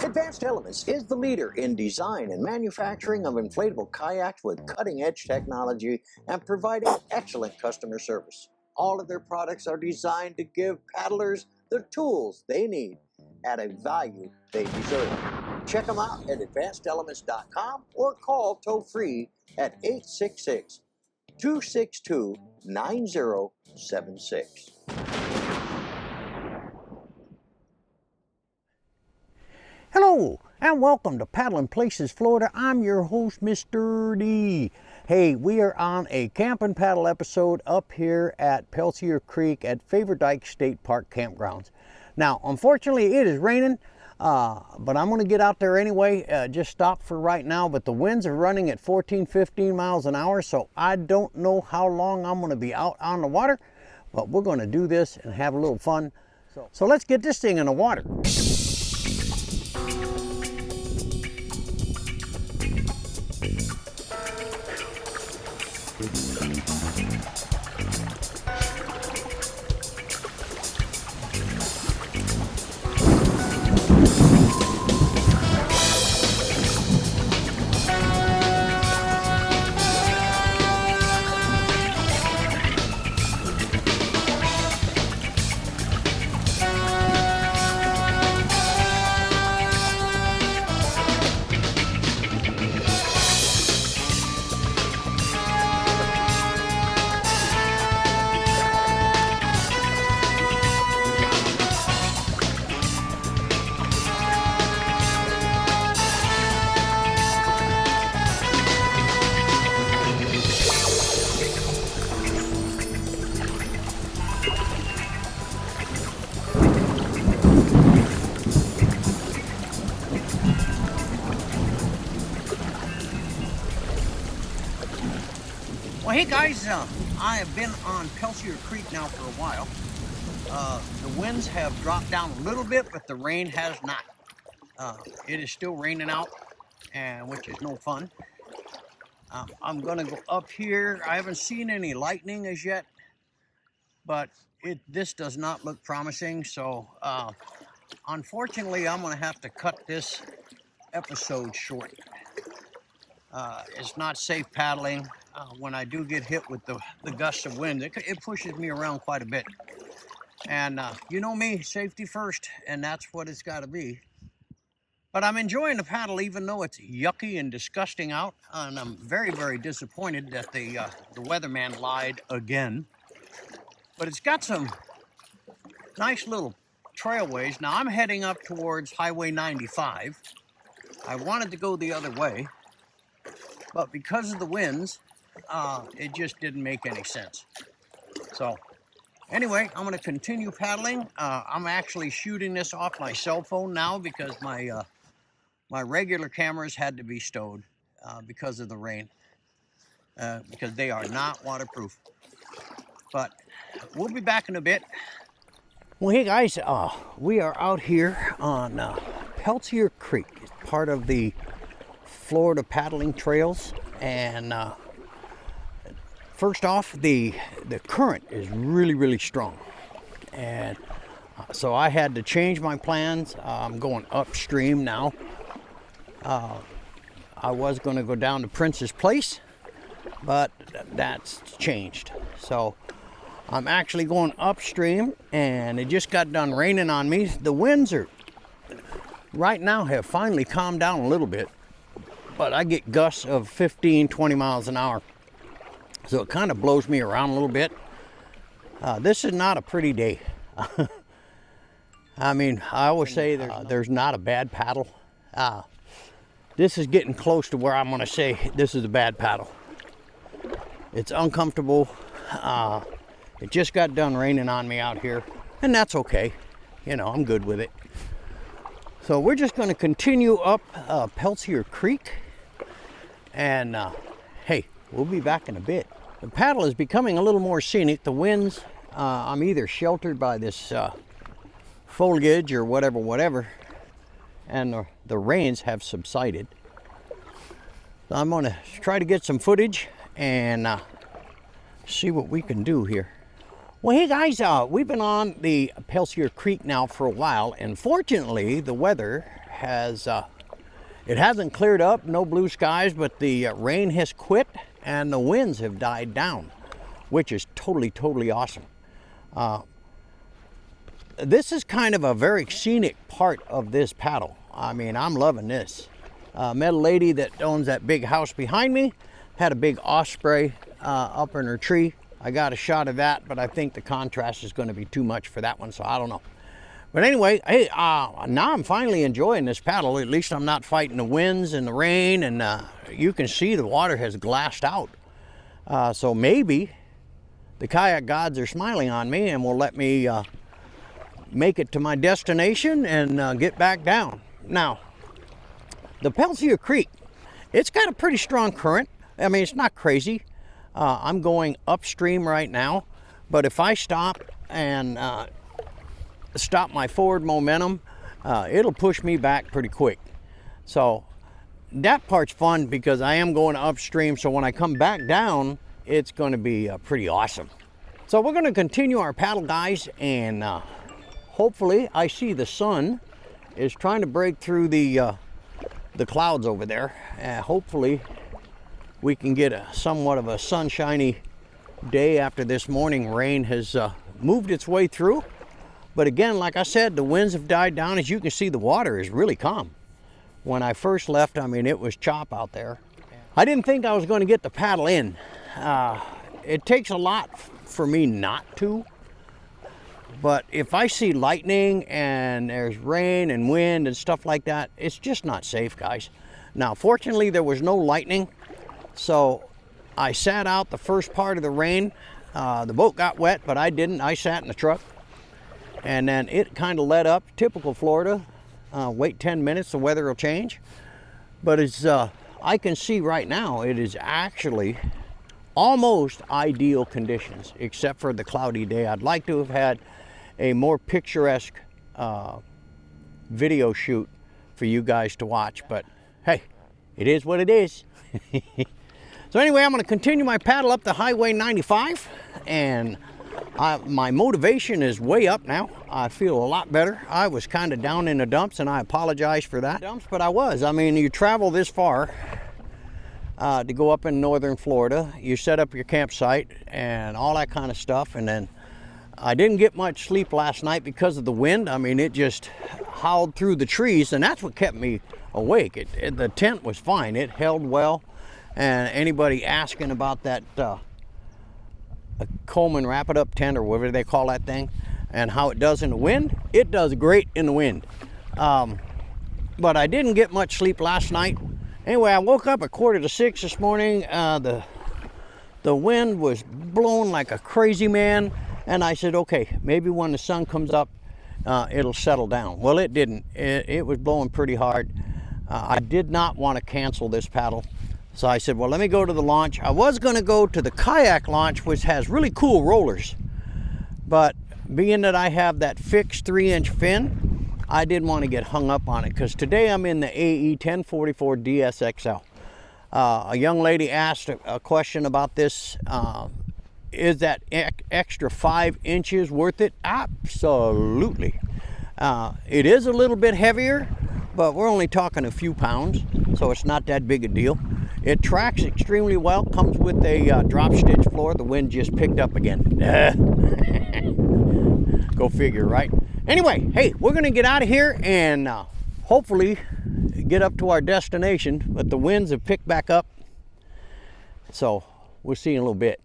Advanced Elements is the leader in design and manufacturing of inflatable kayaks with cutting-edge technology and providing excellent customer service. All of their products are designed to give paddlers the tools they need at a value they deserve. Check them out at advancedelements.com or call toll-free at 866-262-9076. Hello, and welcome to Paddling Places, Florida. I'm your host, Mr. D. Hey, we are on a camp and paddle episode up here at Pellicer Creek at Faver Dykes State Park Campgrounds. Now, unfortunately, it is raining, but I'm going to get out there anyway. Just stop for right now, but the winds are running at 14-15 miles an hour, so I don't know how long I'm going to be out on the water, but we're going to do this and have a little fun. So let's get this thing in the water. Well, hey guys, I have been on Pellicer Creek now for a while. The winds have dropped down a little bit, but the rain has not. It is still raining out, and which is no fun. I'm gonna go up here. I haven't seen any lightning as yet, but this does not look promising. So, unfortunately, I'm gonna have to cut this episode short. It's not safe paddling. When I do get hit with the gusts of wind, it pushes me around quite a bit. And you know me, safety first, and that's what it's got to be. But I'm enjoying the paddle even though it's yucky and disgusting out. And I'm very, very disappointed that the weatherman lied again. But it's got some nice little trailways. Now I'm heading up towards Highway 95. I wanted to go the other way, but because of the winds, it just didn't make any sense. So anyway, I'm going to continue paddling. I'm actually shooting this off my cell phone now because my regular cameras had to be stowed because of the rain, because they are not waterproof. But we'll be back in a bit. Well, hey guys, we are out here on Pellicer Creek. It's part of the Florida paddling trails, and first off, the current is really strong, and so I had to change my plans. I'm going upstream now. I was going to go down to Prince's Place, but that's changed. So I'm actually going upstream, and it just got done raining on me. The winds are right now have finally calmed down a little bit, but I get gusts of 15-20 miles an hour. So it kind of blows me around a little bit. This is not a pretty day. I mean, I always say there's not a bad paddle. This is getting close to where I'm going to say this is a bad paddle. It's uncomfortable. It just got done raining on me out here, and that's okay. You know, I'm good with it. So we're just going to continue up Pellicer Creek, and hey, we'll be back in a bit. The paddle is becoming a little more scenic. The winds, I'm either sheltered by this foliage or whatever, and the rains have subsided. So I'm gonna try to get some footage and see what we can do here. Well, hey guys, we've been on the Pellicer Creek now for a while, and fortunately the weather has, it hasn't cleared up, no blue skies, but the rain has quit and the winds have died down, which is totally awesome. This is kind of a very scenic part of this paddle. I mean, I'm loving this. Met a lady that owns that big house behind me, had a big osprey up in her tree. I got a shot of that, but I think the contrast is going to be too much for that one, so I don't know. But anyway, hey, now I'm finally enjoying this paddle. At least I'm not fighting the winds and the rain, and you can see the water has glassed out. So maybe the kayak gods are smiling on me and will let me make it to my destination and get back down. Now, the Pellicer Creek, it's got a pretty strong current. I mean, it's not crazy. I'm going upstream right now, but if I stop and stop my forward momentum, it'll push me back pretty quick. So that part's fun because I am going upstream, so when I come back down, it's going to be pretty awesome. So we're going to continue our paddle, guys, and hopefully I see the sun is trying to break through the clouds over there. Hopefully we can get somewhat of a sunshiny day after this morning rain has moved its way through. But again, like I said, the winds have died down. As you can see, the water is really calm. When I first left, I mean, it was chop out there. I didn't think I was going to get the paddle in. It takes a lot for me not to. But if I see lightning and there's rain and wind and stuff like that, it's just not safe, guys. Now, fortunately, there was no lightning. So I sat out the first part of the rain. The boat got wet, but I didn't. I sat in the truck. And then it kind of let up. Typical Florida. Wait 10 minutes, the weather will change. But as I can see right now, it is actually almost ideal conditions, except for the cloudy day. I'd like to have had a more picturesque video shoot for you guys to watch. But hey, it is what it is. So anyway, I'm going to continue my paddle up the Highway 95, and my motivation is way up now. I feel a lot better. I was kind of down in the dumps, and I apologize for that. But I was. I mean, you travel this far to go up in northern Florida. You set up your campsite and all that kind of stuff, and then I didn't get much sleep last night because of the wind. I mean, it just howled through the trees, and that's what kept me awake. The tent was fine. It held well. And anybody asking about that Coleman wrap-it-up tent or whatever they call that thing and how it does in the wind, it does great in the wind. But I didn't get much sleep last night. Anyway, I woke up at 5:45 this morning. The wind was blowing like a crazy man, and I said, okay, maybe when the sun comes up, it'll settle down. Well, it didn't. It was blowing pretty hard. I did not want to cancel this paddle. So I said, well, let me go to the launch. I was going to go to the kayak launch, which has really cool rollers. But being that I have that fixed 3-inch fin, I didn't want to get hung up on it, because today I'm in the AE 1044 DSXL. A young lady asked a question about this. Is that extra 5 inches worth it? Absolutely. It is a little bit heavier, but we're only talking a few pounds, so it's not that big a deal. It tracks extremely well, comes with a drop stitch floor. The wind just picked up again. Go figure, right? Anyway, hey, we're gonna get out of here and hopefully get up to our destination, but the winds have picked back up. So we'll see you in a little bit.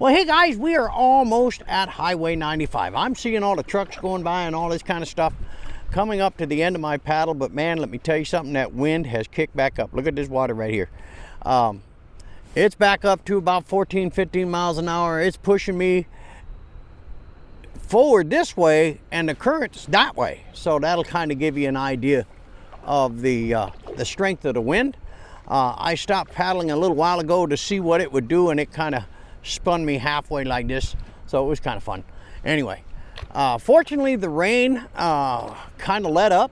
Well, hey guys, we are almost at Highway 95. I'm seeing all the trucks going by and all this kind of stuff coming up to the end of my paddle, but man, let me tell you something, that wind has kicked back up. Look at this water right here. It's back up to about 14, 15 miles an hour. It's pushing me forward this way and the current's that way. So that'll kind of give you an idea of the strength of the wind. I stopped paddling a little while ago to see what it would do, and it kind of spun me halfway like this, so it was kind of fun. Anyway, fortunately the rain kind of let up,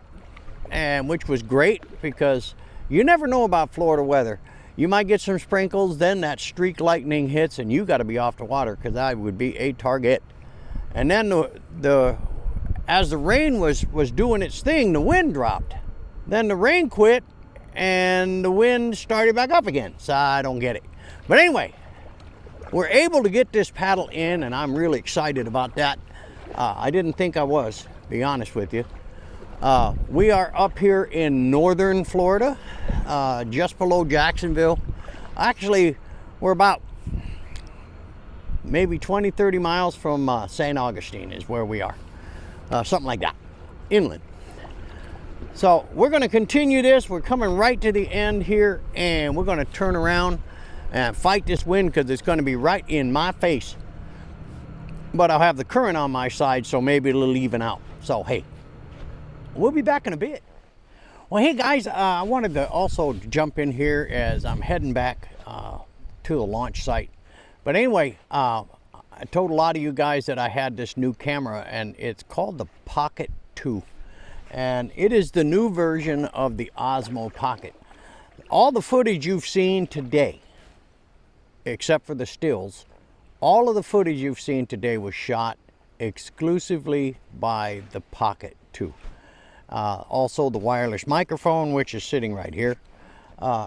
and which was great, because you never know about Florida weather. You might get some sprinkles, then that streak lightning hits and you got to be off the water, because I would be a target. And then as the rain was doing its thing, the wind dropped. Then the rain quit and the wind started back up again. So I don't get it. But anyway, we're able to get this paddle in, and I'm really excited about that. I didn't think I was, to be honest with you. We are up here in northern Florida, just below Jacksonville. Actually, we're about maybe 20, 30 miles from St. Augustine is where we are. Something like that, inland. So we're going to continue this. We're coming right to the end here, and we're going to turn around and fight this wind, because it's going to be right in my face. But I'll have the current on my side, so maybe it'll even out. So hey, we'll be back in a bit. Well, hey guys, I wanted to also jump in here as I'm heading back to the launch site. But anyway, I told a lot of you guys that I had this new camera, and it's called the Pocket 2. And it is the new version of the Osmo Pocket. All the footage you've seen today, except for the stills, all of the footage you've seen today was shot exclusively by the Pocket 2. Also the wireless microphone, which is sitting right here,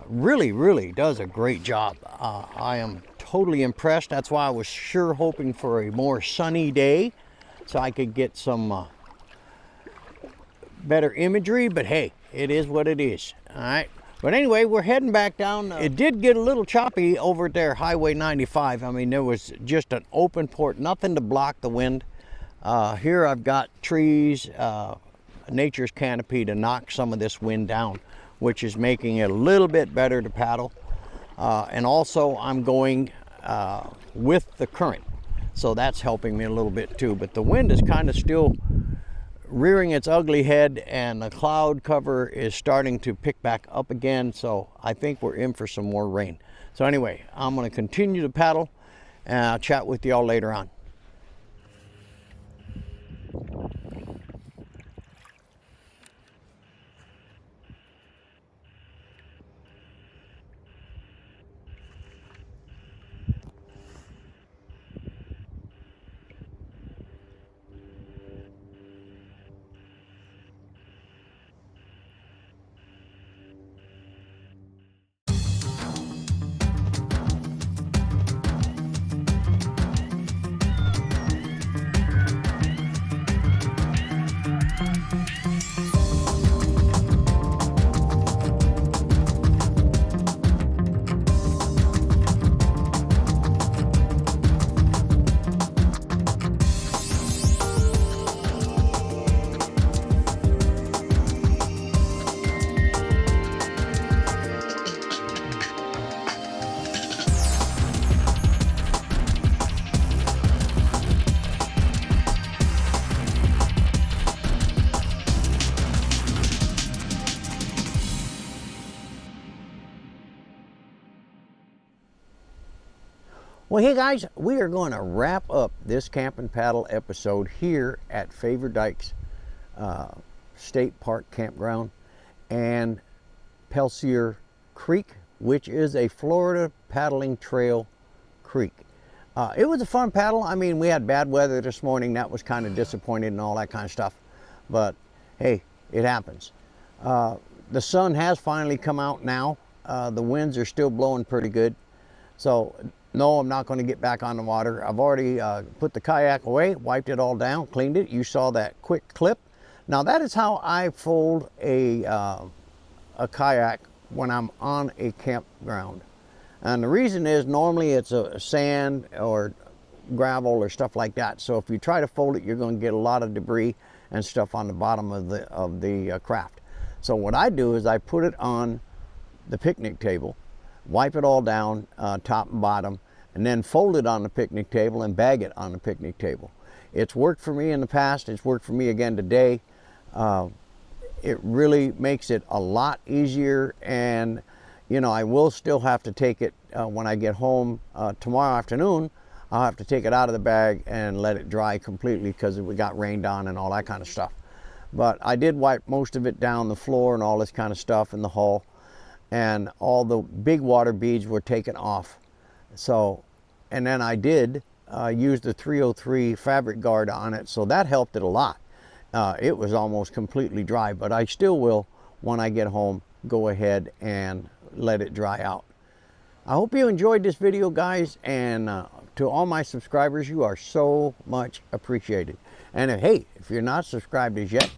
really does a great job. I am totally impressed. That's why I was sure hoping for a more sunny day so I could get some better imagery, but hey, it is what it is. All right. But anyway, we're heading back down. It did get a little choppy over there, Highway 95. I mean, there was just an open port, nothing to block the wind. Here I've got trees, nature's canopy to knock some of this wind down, which is making it a little bit better to paddle. And also I'm going with the current, so that's helping me a little bit too. But the wind is kind of still rearing its ugly head, and the cloud cover is starting to pick back up again, so I think we're in for some more rain. So anyway, I'm going to continue to paddle, and I'll chat with y'all later on. Well, hey guys, we are going to wrap up this Camp and Paddle episode here at Faver Dykes State Park Campground and Pellicer Creek, which is a Florida paddling trail creek. It was a fun paddle. I mean, we had bad weather this morning. That was kind of disappointing and all that kind of stuff. But hey, it happens. The sun has finally come out now. The winds are still blowing pretty good. So no, I'm not going to get back on the water. I've already put the kayak away, wiped it all down, cleaned it. You saw that quick clip. Now that is how I fold a kayak when I'm on a campground. And the reason is normally it's a sand or gravel or stuff like that. So if you try to fold it, you're going to get a lot of debris and stuff on the bottom of the craft. So what I do is I put it on the picnic table, wipe it all down, top and bottom, and then fold it on the picnic table and bag it on the picnic table. It's worked for me in the past. It's worked for me again today. It really makes it a lot easier, and you know, I will still have to take it when I get home tomorrow afternoon. I'll have to take it out of the bag and let it dry completely because we got rained on and all that kind of stuff. But I did wipe most of it down the floor and all this kind of stuff in the hull, and all the big water beads were taken off. So, and then I did use the 303 fabric guard on it, so that helped it a lot. It was almost completely dry, but I still will, when I get home, go ahead and let it dry out. I hope you enjoyed this video, guys, and to all my subscribers, you are so much appreciated. And hey, if you're not subscribed as yet,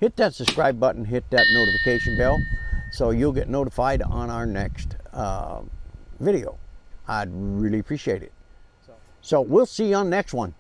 hit that subscribe button, hit that notification bell, so you'll get notified on our next video. I'd really appreciate it. So we'll see you on the next one.